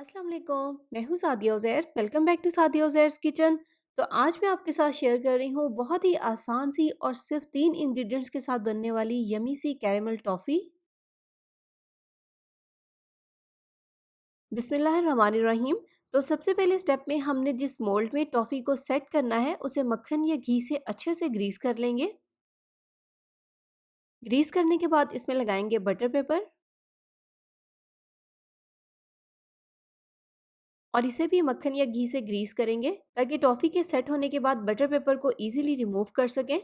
अस्सलाम वालेकुम, मैं हूँ Sadia Uzair. Welcome back to Sadia Uzair's kitchen. तो आज मैं आपके साथ शेयर कर रही हूँ बहुत ही आसान सी और सिर्फ 3 इंग्रीडिएंट्स के साथ बनने वाली यमी सी कैरेमल टॉफ़ी। बिस्मिल्लाहिर्रहमानिर्रहीम। तो सबसे पहले स्टेप में हमने जिस मोल्ड में टॉफ़ी को सेट करना है उसे मक्खन या घी से अच्छे से ग्रीस कर लेंगे। ग्रीस करने के बाद इसमें लगाएंगे बटर पेपर और इसे भी मक्खन या घी से ग्रीस करेंगे ताकि टॉफ़ी के सेट होने के बाद बटर पेपर को ईजिली रिमूव कर सकें।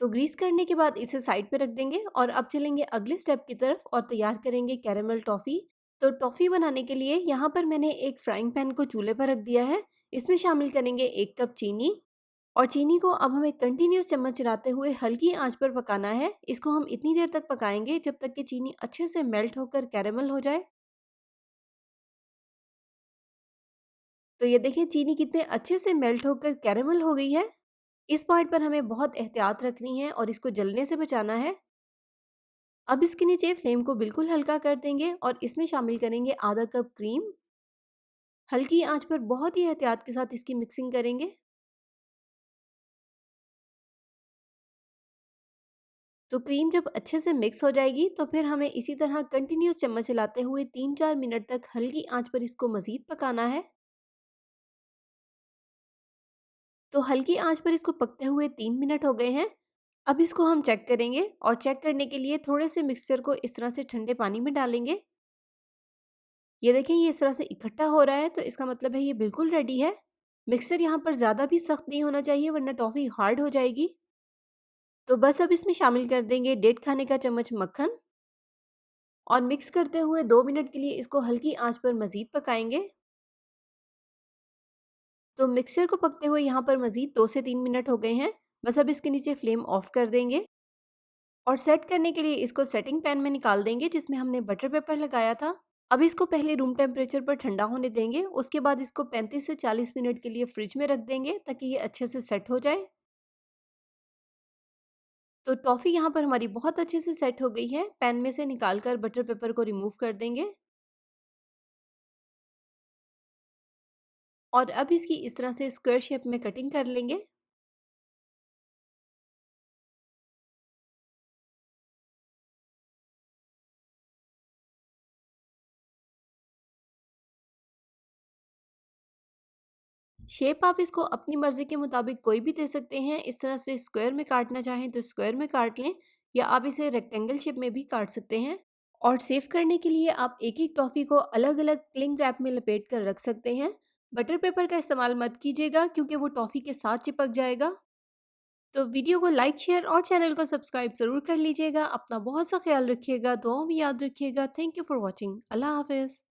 तो ग्रीस करने के बाद इसे साइड पे रख देंगे और अब चलेंगे अगले स्टेप की तरफ और तैयार करेंगे कैरेमल टॉफ़ी। तो टॉफ़ी बनाने के लिए यहाँ पर मैंने एक फ्राइंग पैन को चूल्हे पर रख दिया है। इसमें शामिल करेंगे 1 कप चीनी और चीनी को अब हमें कंटिन्यूस चम्मच चलाते हुए हल्की आंच पर पकाना है। इसको हम इतनी देर तक पकाएंगे जब तक कि चीनी अच्छे से मेल्ट होकर कैरेमल हो जाए। तो ये देखिए चीनी कितने अच्छे से मेल्ट होकर कैरेमल हो गई है। इस पॉइंट पर हमें बहुत एहतियात रखनी है और इसको जलने से बचाना है। अब इसके नीचे फ्लेम को बिल्कुल हल्का कर देंगे और इसमें शामिल करेंगे आधा कप क्रीम। हल्की आंच पर बहुत ही एहतियात के साथ इसकी मिक्सिंग करेंगे। तो क्रीम जब अच्छे से मिक्स हो जाएगी तो फिर हमें इसी तरह कंटिन्यूस चम्मच चलाते हुए 3-4 मिनट तक हल्की आंच पर इसको मजीद पकाना है। तो हल्की आंच पर इसको पकते हुए 3 मिनट हो गए हैं। अब इसको हम चेक करेंगे और चेक करने के लिए थोड़े से मिक्सचर को इस तरह से ठंडे पानी में डालेंगे। ये देखें ये इस तरह से इकट्ठा हो रहा है तो इसका मतलब है ये बिल्कुल रेडी है। मिक्सर यहाँ पर ज़्यादा भी सख्त नहीं होना चाहिए वरना टॉफ़ी हार्ड हो जाएगी। तो बस अब इसमें शामिल कर देंगे 1.5 खाने का चम्मच मक्खन और मिक्स करते हुए 2 मिनट के लिए इसको हल्की आंच पर मज़ीद पकाएंगे। तो मिक्सर को पकते हुए यहाँ पर मज़ीद 2 से 3 मिनट हो गए हैं। बस अब इसके नीचे फ्लेम ऑफ कर देंगे और सेट करने के लिए इसको सेटिंग पैन में निकाल देंगे जिसमें हमने बटर पेपर लगाया था। अब इसको पहले रूम टेम्परेचर पर ठंडा होने देंगे। उसके बाद इसको 35 से 40 मिनट के लिए फ्रिज में रख देंगे ताकि ये अच्छे से सेट हो जाए। तो टॉफ़ी यहाँ पर हमारी बहुत अच्छे से सेट हो गई है। पैन में से निकाल कर बटर पेपर को रिमूव कर देंगे और अब इसकी इस तरह से स्क्वायर शेप में कटिंग कर लेंगे। शेप आप इसको अपनी मर्ज़ी के मुताबिक कोई भी दे सकते हैं। इस तरह से स्क्वायर में काटना चाहें तो स्क्वायर में काट लें या आप इसे रेक्टेंगल शेप में भी काट सकते हैं। और सेव करने के लिए आप एक-एक टॉफ़ी को अलग-अलग क्लिंग रैप में लपेट कर रख सकते हैं। बटर पेपर का इस्तेमाल मत कीजिएगा क्योंकि वो टॉफ़ी के साथ चिपक जाएगा। तो वीडियो को लाइक, शेयर और चैनल को सब्सक्राइब ज़रूर कर लीजिएगा। अपना बहुत सा ख्याल रखिएगा, दुआओं में याद रखिएगा। Thank you for watching. अल्लाह हाफ़िज़।